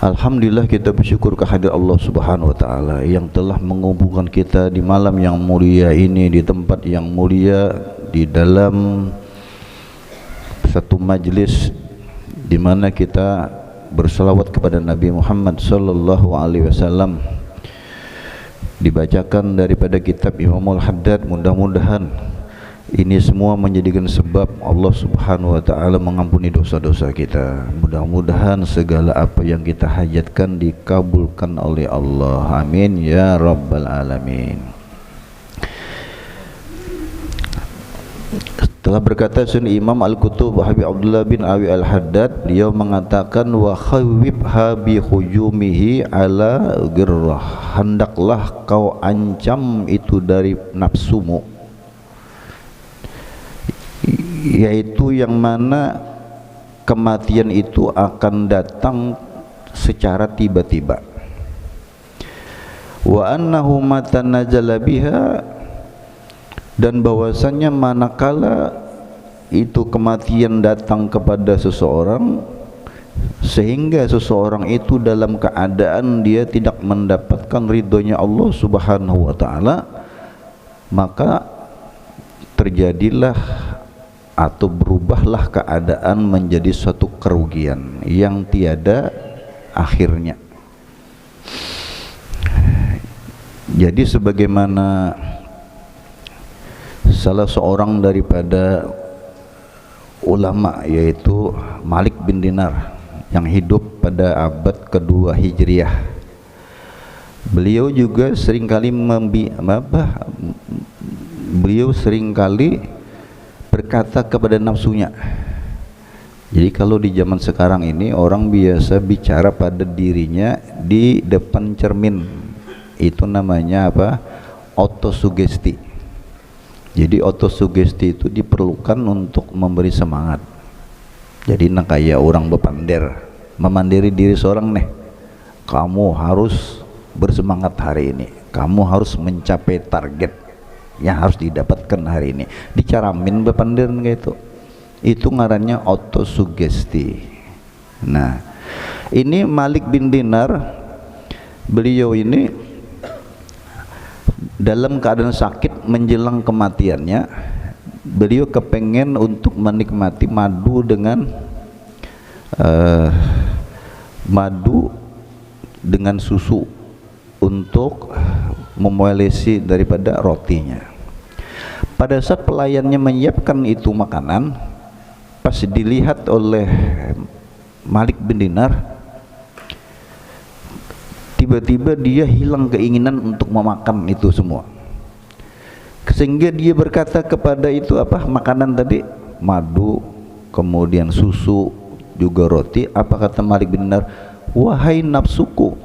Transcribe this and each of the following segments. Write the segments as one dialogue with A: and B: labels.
A: Alhamdulillah kita bersyukur kehadirat Allah Subhanahu wa taala yang telah mengumpulkan kita di malam yang mulia ini, di tempat yang mulia, di dalam satu majlis di mana kita berselawat kepada Nabi Muhammad sallallahu alaihi wasallam, dibacakan daripada kitab Imamul Haddad. Mudah-mudahan ini semua menjadikan sebab Allah Subhanahu wa taala mengampuni dosa-dosa kita. Mudah-mudahan segala apa yang kita hajatkan dikabulkan oleh Allah. Amin ya rabbal alamin. Telah berkata Sun Imam Al-Kutub Habib Abdullah bin Awi Al-Haddad, beliau mengatakan wa khawwibha bi hujumihi ala girrah, hendaklah kau ancam itu dari nafsumu, yaitu yang mana kematian itu akan datang secara tiba-tiba. Wa annahu mata najala biha, dan bahwasannya manakala itu kematian datang kepada seseorang sehingga seseorang itu dalam keadaan dia tidak mendapatkan ridhonya Allah Subhanahu wa taala, maka terjadilah atau berubahlah keadaan menjadi suatu kerugian yang tiada akhirnya. Jadi sebagaimana salah seorang daripada ulama yaitu Malik bin Dinar yang hidup pada abad kedua Hijriah, beliau juga seringkali berkata kepada nafsunya. Jadi kalau di zaman sekarang ini orang biasa bicara pada dirinya di depan cermin, itu namanya apa? Autosugesti. Jadi autosugesti itu diperlukan untuk memberi semangat. Jadi kayak orang memandiri diri seorang nih, kamu harus bersemangat hari ini, kamu harus mencapai target yang harus didapatkan hari ini, dicaramin bepandiran kayak itu ngarannya autosugesti. Nah, ini Malik bin Dinar, beliau ini dalam keadaan sakit menjelang kematiannya, beliau kepengen untuk menikmati madu dengan susu untuk memoles daripada rotinya. Pada saat pelayannya menyiapkan itu makanan, pas dilihat oleh Malik bin Dinar, tiba-tiba dia hilang keinginan untuk memakan itu semua, sehingga dia berkata kepada itu apa makanan tadi, madu, kemudian susu, juga roti. Apa kata Malik bin Dinar? Wahai nafsuku,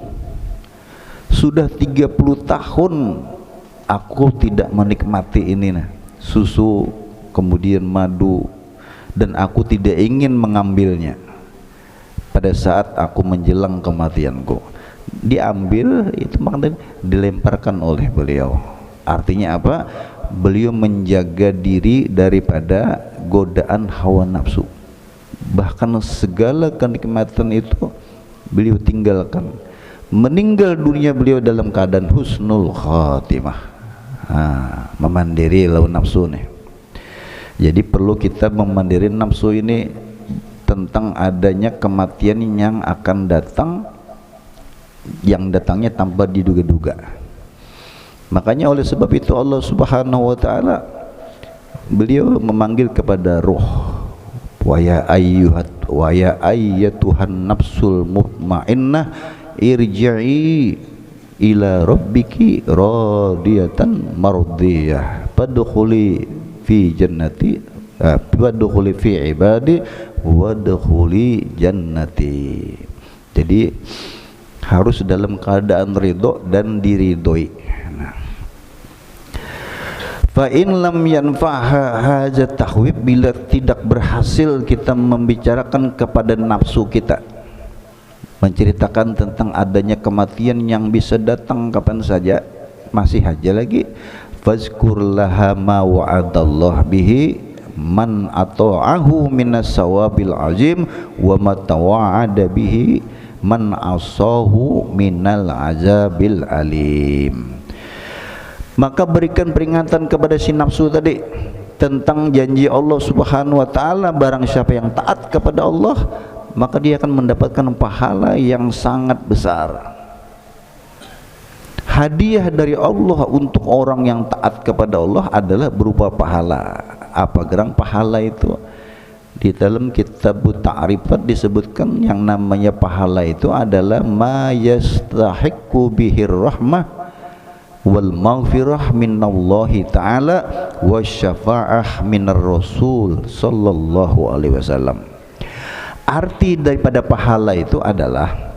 A: sudah 30 tahun aku tidak menikmati ini susu kemudian madu, dan aku tidak ingin mengambilnya pada saat aku menjelang kematianku. Diambil itu maknanya dilemparkan oleh beliau. Artinya apa? Beliau menjaga diri daripada godaan hawa nafsu, bahkan segala kenikmatan itu beliau tinggalkan. Meninggal dunia beliau dalam keadaan husnul khatimah. Memandiri lawan nafsu nih. Jadi perlu kita memandiri nafsu ini tentang adanya kematian yang akan datang, yang datangnya tanpa diduga-duga. Makanya oleh sebab itu Allah Subhanahu wa taala beliau memanggil kepada ruh, wa ya ayyatuhan nafsul mutmainnah irji'i ila rabbiki radiyatan mardiyah fadkhuli fi jannati wadkhuli fi ibadi wadkhuli jannati. Jadi harus dalam keadaan ridho dan diridhoi. Fa in lam yanfa'ha hajat tahwib, bila tidak berhasil kita membicarakan kepada nafsu kita, menceritakan tentang adanya kematian yang bisa datang kapan saja, masih aja lagi, fazkur laha ma wa'adallah bihi man ata'ahu minas sawabil azim wa ma tawa'ada bihi man asahu minal azabil alim. Maka berikan peringatan kepada si nafsu tadi tentang janji Allah Subhanahu wa taala, barang siapa yang taat kepada Allah maka dia akan mendapatkan pahala yang sangat besar. Hadiah dari Allah untuk orang yang taat kepada Allah adalah berupa pahala. Apa gerang pahala itu? Di dalam kitab Ta'rifat disebutkan yang namanya pahala itu adalah ma yastahiqqu bihir rahmah wal maghfirah minallahi ta'ala wasyafa'ah minar rasul sallallahu alaihi wasallam. Arti daripada pahala itu adalah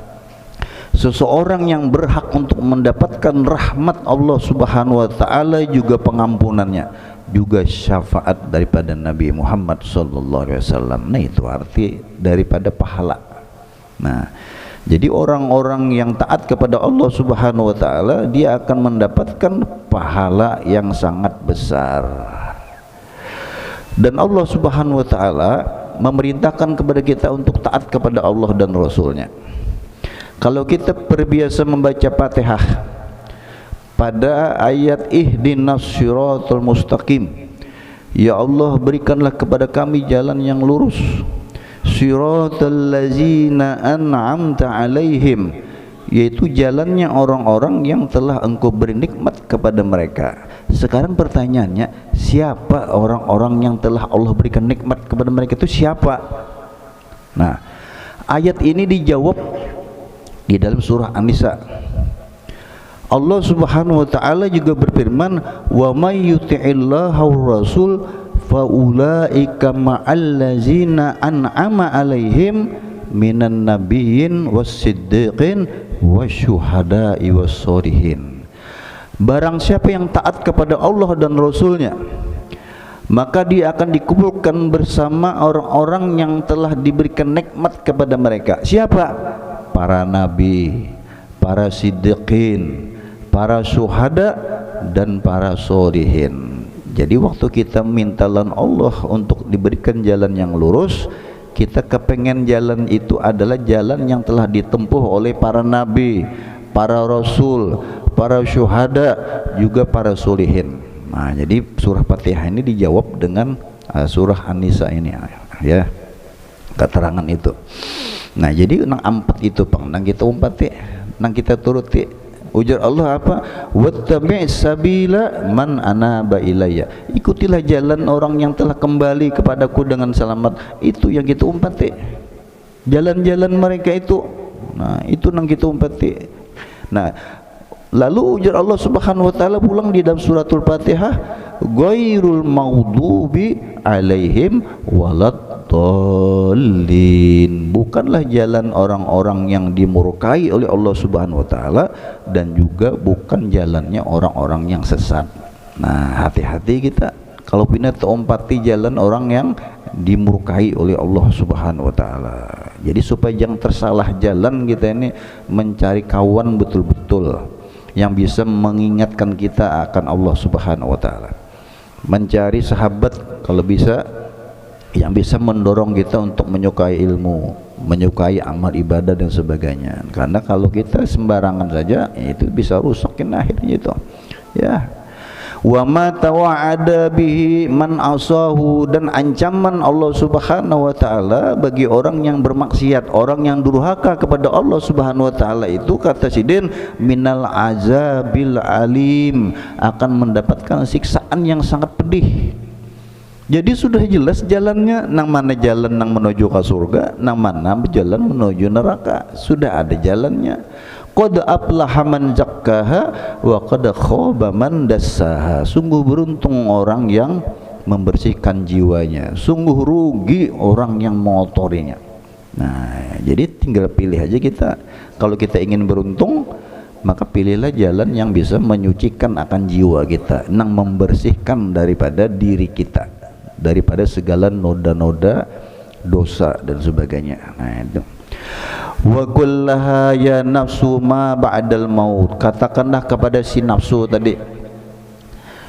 A: seseorang yang berhak untuk mendapatkan rahmat Allah Subhanahu wa taala, juga pengampunannya, juga syafaat daripada Nabi Muhammad sallallahu alaihi wasallam. Nah, itu arti daripada pahala. Nah, jadi orang-orang yang taat kepada Allah Subhanahu wa taala dia akan mendapatkan pahala yang sangat besar. Dan Allah Subhanahu wa taala memerintahkan kepada kita untuk taat kepada Allah dan Rasulnya. Kalau kita terbiasa membaca Fatihah pada ayat ihdinas siratal mustaqim, ya Allah berikanlah kepada kami jalan yang lurus, siratal ladzina an'amta alaihim, yaitu jalannya orang-orang yang telah engkau beri nikmat kepada mereka. Sekarang pertanyaannya, siapa orang-orang yang telah Allah berikan nikmat kepada mereka itu siapa? Nah, ayat ini dijawab di dalam surah An-Nisa. Allah Subhanahu wa taala juga berfirman, wa may yuti'illaha war rasul faulaika ma'allazina an'ama alaihim minan nabiyyin was-siddiqin wasyuhada'i was-sholihin. Barang siapa yang taat kepada Allah dan Rasulnya, maka dia akan dikumpulkan bersama orang-orang yang telah diberikan nikmat kepada mereka. Siapa? Para nabi, para siddiqin, para syuhada, dan para sholihin. Jadi waktu kita mintalan Allah untuk diberikan jalan yang lurus, kita kepengen jalan itu adalah jalan yang telah ditempuh oleh para nabi, para rasul, para syuhada, juga para sholihin. Nah, jadi surah Fatihah ini dijawab dengan surah An-Nisa ini, ya, keterangan itu. Nah, jadi nang ampat itu pang nang kita umpati, nang kita turuti. Ujar Allah apa? Wattabi' sabila man anaba ilayya. Ikutilah jalan orang yang telah kembali kepadaku dengan selamat. Itu yang kita umpati. Jalan-jalan mereka itu. Nah, itu nang kita umpati. Nah, lalu ujar Allah Subhanahu wa taala pulang di dalam suratul Fatihah, ghairul maghdubi alaihim waladdallin. Bukanlah jalan orang-orang yang dimurkai oleh Allah Subhanahu wa taala, dan juga bukan jalannya orang-orang yang sesat. Nah, hati-hati kita kalau pindah terompati jalan orang yang dimurkai oleh Allah Subhanahu wa taala. Jadi supaya jangan tersalah jalan, kita ini mencari kawan betul-betul yang bisa mengingatkan kita akan Allah Subhanahu wa taala. Mencari sahabat kalau bisa yang bisa mendorong kita untuk menyukai ilmu, menyukai amal ibadah dan sebagainya. Karena kalau kita sembarangan saja, itu bisa rusakin akhirnya itu. Ya. Wa ma tawa'ada bihi man asahu, dan ancaman Allah Subhanahu wa taala bagi orang yang bermaksiat, orang yang durhaka kepada Allah Subhanahu wa taala itu, kata Sidin, minal azabil alim, akan mendapatkan siksaan yang sangat pedih. Jadi sudah jelas jalannya, nang mana jalan nang menuju ke surga, nang mana jalan menuju neraka, sudah ada jalannya. Qad aflaha man zakkaha wa qad khaba man dassaha. Sungguh beruntung orang yang membersihkan jiwanya, sungguh rugi orang yang mengotorinya. Nah, jadi tinggal pilih aja kita. Kalau kita ingin beruntung, maka pilihlah jalan yang bisa menyucikan akan jiwa kita, nang membersihkan daripada diri kita, daripada segala noda-noda dosa dan sebagainya. Nah, itu. Wa kullaha ya nafsu ma ba'dal maut. Katakanlah kepada si nafsu tadi,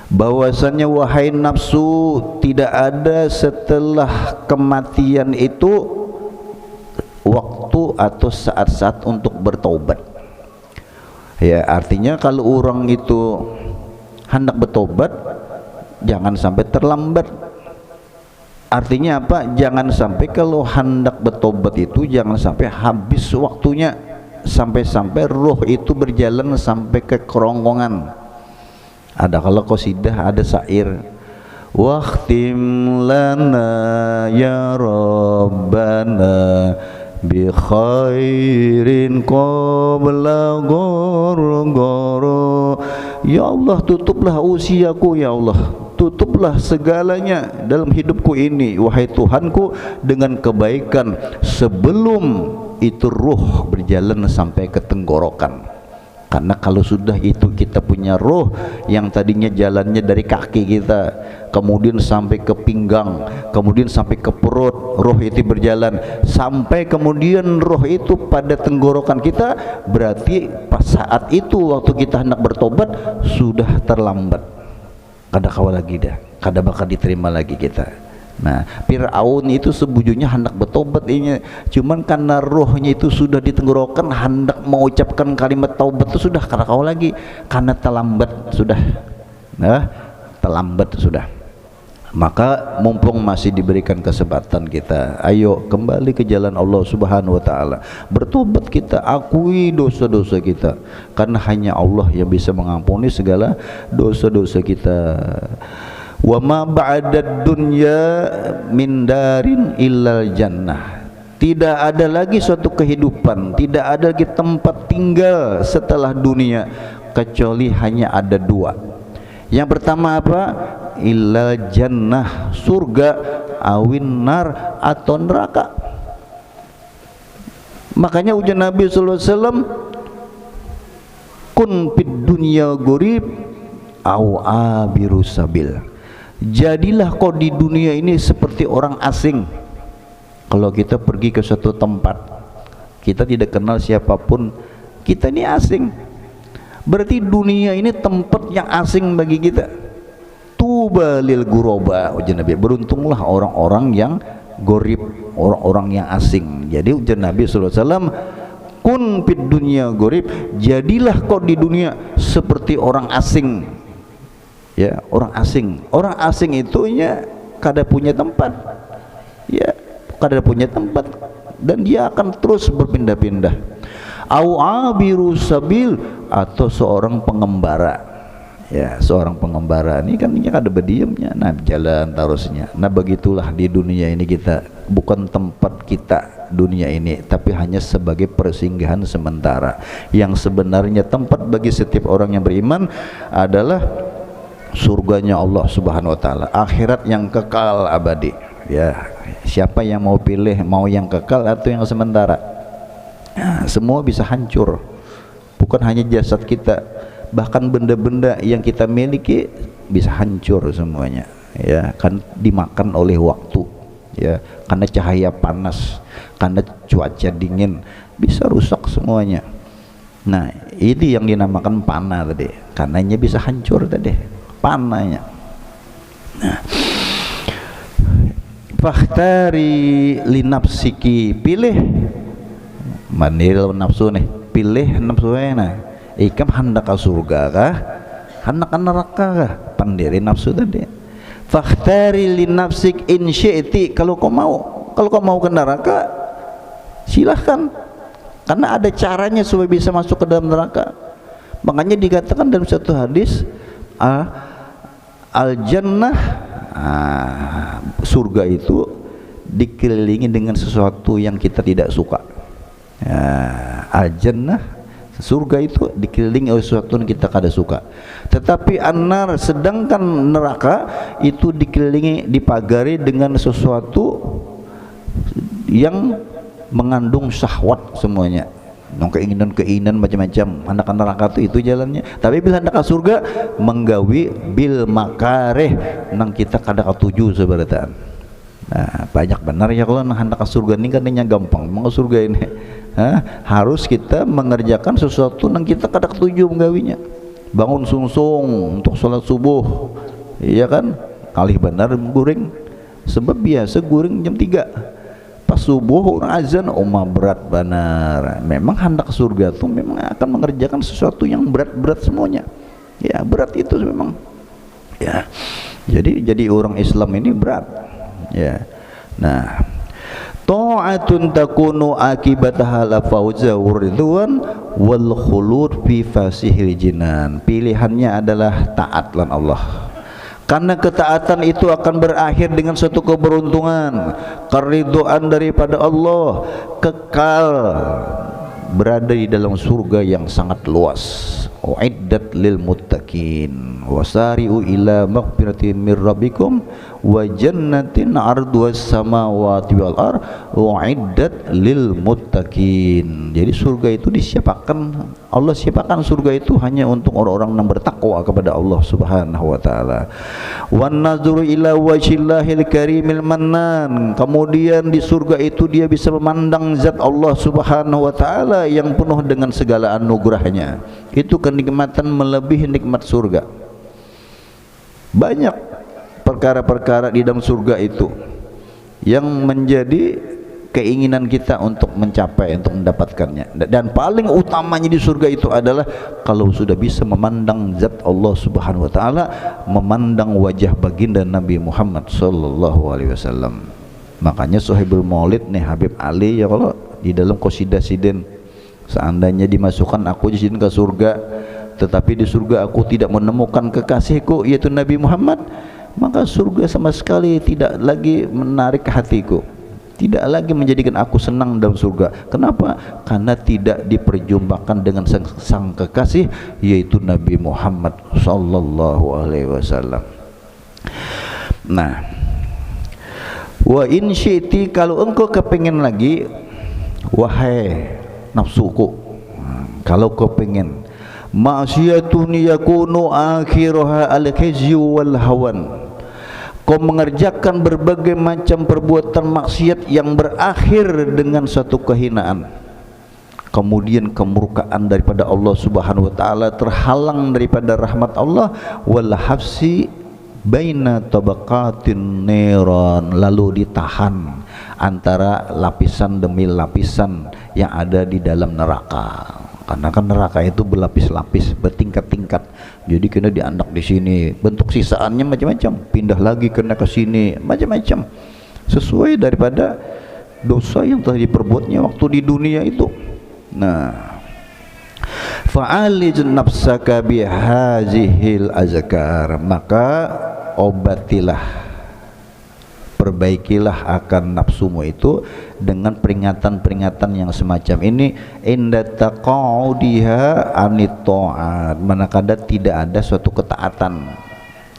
A: bahwasannya wahai nafsu, tidak ada setelah kematian itu waktu waktu atau saat-saat untuk bertaubat. Ya, artinya kalau orang itu hendak bertobat, jangan sampai terlambat. Artinya apa? Jangan sampai kalau hendak bertobat itu jangan sampai habis waktunya, sampai-sampai roh itu berjalan sampai ke kerongkongan. Ada kalau qasidah, ada syair, waqtim lana ya rabbana bi khairin qabla ghorghoro. Ya Allah, tutuplah usiaku ya Allah, tutuplah segalanya dalam hidupku ini wahai Tuhanku dengan kebaikan sebelum itu ruh berjalan sampai ke tenggorokan. Karena kalau sudah itu kita punya roh yang tadinya jalannya dari kaki kita, kemudian sampai ke pinggang, kemudian sampai ke perut, roh itu berjalan sampai kemudian roh itu pada tenggorokan kita, berarti pas saat itu waktu kita hendak bertobat sudah terlambat. Kada kawal lagi dah, kada bakal diterima lagi kita. Nah, Fir'aun itu sebujurnya hendak bertobat ini, cuman karena rohnya itu sudah ditenggorokan, hendak mengucapkan kalimat taubat itu sudah kada kau lagi, karena terlambat sudah. Nah, terlambat sudah. Maka mumpung masih diberikan kesempatan kita, ayo kembali ke jalan Allah Subhanahu wa taala. Bertobat kita, akui dosa-dosa kita, karena hanya Allah yang bisa mengampuni segala dosa-dosa kita. Wa ma ba'dad dunya min darin illal jannah. Tidak ada lagi suatu kehidupan, tidak ada lagi tempat tinggal setelah dunia kecuali hanya ada dua. Yang pertama apa? Illal jannah, surga, awin nar atau neraka. Makanya ujar Nabi sallallahu alaihi wasallam, kun fid dunya gurib au abiru sabil. Jadilah kau di dunia ini seperti orang asing. Kalau kita pergi ke suatu tempat, kita tidak kenal siapapun, kita ini asing. Berarti dunia ini tempat yang asing bagi kita. Tuba lil guroba, ujar Nabi, beruntunglah orang-orang yang gorib, orang-orang yang asing. Jadi ujar Nabi sallallahu alaihi wasallam, kun fid dunya gorib, jadilah kau di dunia seperti orang asing. Ya, orang asing. Orang asing itu nya kada punya tempat. Ya, kada punya tempat dan dia akan terus berpindah-pindah. Au abiru sabil, atau seorang pengembara. Ya, seorang pengembara ini kan dia kada berdiamnya, nah jalan terusnya. Nah, begitulah di dunia ini kita, bukan tempat kita dunia ini, tapi hanya sebagai persinggahan sementara. Yang sebenarnya tempat bagi setiap orang yang beriman adalah surganya Allah Subhanahu wa taala, akhirat yang kekal abadi. Ya, siapa yang mau pilih, mau yang kekal atau yang sementara? Nah, semua bisa hancur. Bukan hanya jasad kita, bahkan benda-benda yang kita miliki bisa hancur semuanya. Ya, kan dimakan oleh waktu. Ya, karena cahaya panas, karena cuaca dingin bisa rusak semuanya. Nah, ini yang dinamakan panah tadi. Karenanya bisa hancur tadi. Panahnya. Nah, fakhtari li nafsiki, pilih manil nafsu nih, pilih nafsu ena. Ikam hendak ke surga kah, hendak ke neraka kah? Pandiri nafsu tadi. Fakhtari li nafsik in syi'ti, kalau kau mau ke neraka silahkan, karena ada caranya supaya bisa masuk ke dalam neraka. Makanya dikatakan dalam satu hadis, al-jannah, surga itu dikelilingi dengan sesuatu yang kita tidak suka. Al-jannah, surga itu dikelilingi oleh sesuatu yang kita kada suka. Tetapi an-nar, sedangkan neraka itu dikelilingi, dipagari dengan sesuatu yang mengandung syahwat semuanya. Keinginan-keinginan macam-macam. Anak neraka itu jalannya. Tapi bila hendak ke surga, menggawi bil makareh, nang kita kada ketuju sebenarnya. Nah, banyak benar ya kalau hendak ke surga ini kan gampang. Mau ke surga ini, harus kita mengerjakan sesuatu nang kita kada ketuju menggawinya. Bangun sungsung untuk sholat subuh, iya kan? Kalih benar guring. Sebab biasa guring jam 3. pas subuh orang azan, mah berat benar. Memang hendak surga tuh memang akan mengerjakan sesuatu yang berat-berat semuanya. Ya, berat itu memang. Ya. Jadi orang Islam ini berat. Ya. Nah, ta'atun takunu akibataha la fauza waridwan wal khulud fi fasihil jinan. Pilihannya adalah taat lan Allah. Karena ketaatan itu akan berakhir dengan suatu keberuntungan, keridhaan daripada Allah, kekal berada di dalam surga yang sangat luas. Uiddat lil muttaqin wasari'u ila maghfiratin mir rabbikum wa jannatin 'arduhas samawati wal ard uiddat lil muttaqin. Jadi surga itu disiapkan, Allah siapkan surga itu hanya untuk orang-orang yang bertakwa kepada Allah Subhanahu wa taala. Wan nazuru ila wajhillahil karimil mannan. Kemudian di surga itu dia bisa memandang zat Allah Subhanahu wa taala yang penuh dengan segala anugerahnya. Itu kenikmatan melebihi nikmat surga. Banyak perkara-perkara di dalam surga itu yang menjadi keinginan kita untuk mencapai, untuk mendapatkannya. Dan paling utamanya di surga itu adalah kalau sudah bisa memandang zat Allah Subhanahu wa taala, memandang wajah baginda Nabi Muhammad sallallahu alaihi wasallam. Makanya Sohibul Maulid nih Habib Ali ya, kalau di dalam qasidah sidin, seandainya dimasukkan aku izin ke surga, tetapi di surga aku tidak menemukan kekasihku yaitu Nabi Muhammad, maka surga sama sekali tidak lagi menarik hatiku, tidak lagi menjadikan aku senang dalam surga. Kenapa? Karena tidak diperjumpakan dengan sang kekasih yaitu Nabi Muhammad sallallahu alaihi wasallam. Nah, wa in syi'ti, kalau engkau kepingin lagi, wahai nafsuku, kalau kau pengen, ma'siyatun yakunu akhiruha al-khizyu wal hawan, kau mengerjakan berbagai macam perbuatan maksiat yang berakhir dengan satu kehinaan, kemudian kemurkaan daripada Allah Subhanahu wa taala, terhalang daripada rahmat Allah, wal hafsi baina tabaqatin niran, lalu ditahan antara lapisan demi lapisan yang ada di dalam neraka. Karena kan neraka itu berlapis-lapis, bertingkat-tingkat. Jadi kena dianak di sini, bentuk sisaannya macam-macam, pindah lagi kena ke sini, macam-macam. Sesuai daripada dosa yang telah diperbuatnya waktu di dunia itu. Nah, fa'alij nafsaka bihazihil azkar, maka obatilah, perbaikilah akan nafsumu itu dengan peringatan-peringatan yang semacam ini. Inda taqaudiha anit ta'at, manakala tidak ada suatu ketaatan.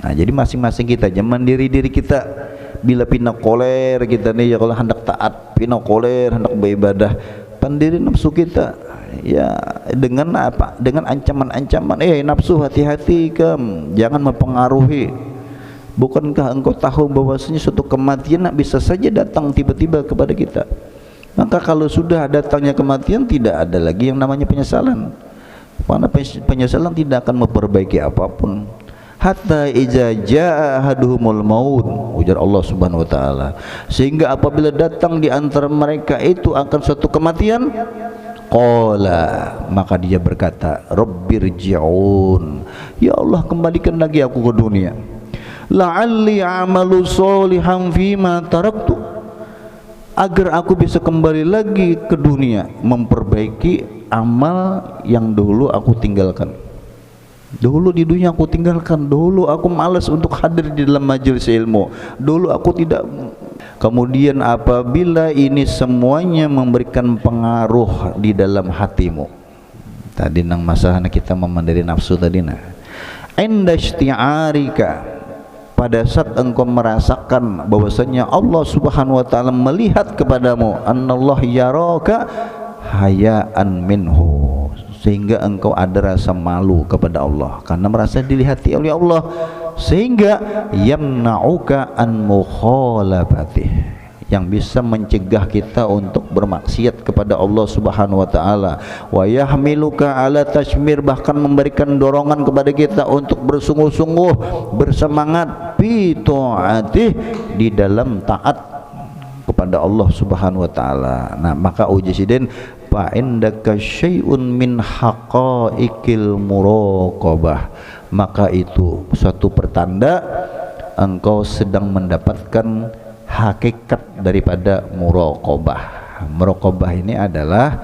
A: Nah, jadi masing-masing kita zaman diri kita, bila pinakoler kita nih ya, kalau hendak taat, pinakoler hendak beribadah, pandiri nafsu kita ya dengan apa? Dengan ancaman-ancaman, nafsu hati-hati kamu, jangan mempengaruhi. Bukankah engkau tahu bahwasanya suatu kematian bisa saja datang tiba-tiba kepada kita? Maka kalau sudah datangnya kematian, tidak ada lagi yang namanya penyesalan. Karena penyesalan tidak akan memperbaiki apapun. Hatta iza jaa ahaduhumul maut, ujar Allah Subhanahu wa taala, sehingga apabila datang di antara mereka itu akan suatu kematian, qala, maka dia berkata, rabbirji'un, ya Allah kembalikan lagi aku ke dunia, la'alli a'malu sholihan fima taraktu, agar aku bisa kembali lagi ke dunia memperbaiki amal yang dulu aku tinggalkan. Dulu di dunia aku tinggalkan, dulu aku malas untuk hadir di dalam majelis ilmu, dulu aku tidak. Kemudian apabila ini semuanya memberikan pengaruh di dalam hatimu, tadi nang masalah kita memandiri nafsu tadi, nah inda isti'arika, pada saat engkau merasakan bahwasanya Allah Subhanahu wa taala melihat kepadamu, annallah yaraka hayaan minhu, sehingga engkau ada rasa malu kepada Allah karena merasa dilihati oleh Allah, sehingga yamna'uka an mukhalafatih, yang bisa mencegah kita untuk bermaksiat kepada Allah Subhanahu wa taala, wa yahmiluka ala tasmir, bahkan memberikan dorongan kepada kita untuk bersungguh-sungguh, bersemangat fi taatih, di dalam taat kepada Allah Subhanahu wa taala. Nah, maka ujisidin fa indaka syai'un min haqaiqil muraqabah, maka itu suatu pertanda engkau sedang mendapatkan hakikat daripada muraqabah. Muraqabah ini adalah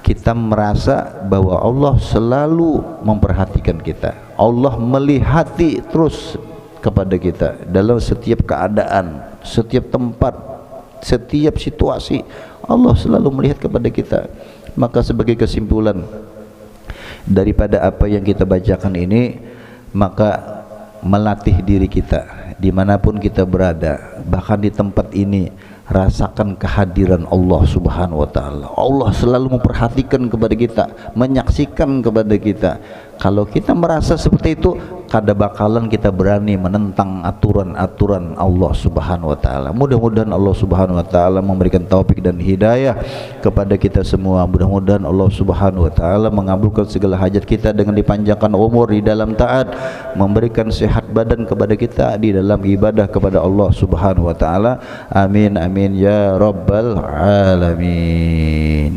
A: kita merasa bahwa Allah selalu memperhatikan kita, Allah melihati terus kepada kita dalam setiap keadaan, setiap tempat, setiap situasi. Allah selalu melihat kepada kita. Maka sebagai kesimpulan daripada apa yang kita bacakan ini, maka melatih diri kita dimanapun kita berada, bahkan di tempat ini, rasakan kehadiran Allah Subhanahu wa taala. Allah selalu memperhatikan kepada kita, menyaksikan kepada kita. Kalau kita merasa seperti itu, kada bakalan kita berani menentang aturan-aturan Allah Subhanahu wa taala. Mudah-mudahan Allah Subhanahu wa taala memberikan taufik dan hidayah kepada kita semua. Mudah-mudahan Allah Subhanahu wa taala mengabulkan segala hajat kita dengan dipanjangkan umur di dalam taat, memberikan sehat badan kepada kita di dalam ibadah kepada Allah Subhanahu wa taala. Amin amin ya rabbal alamin.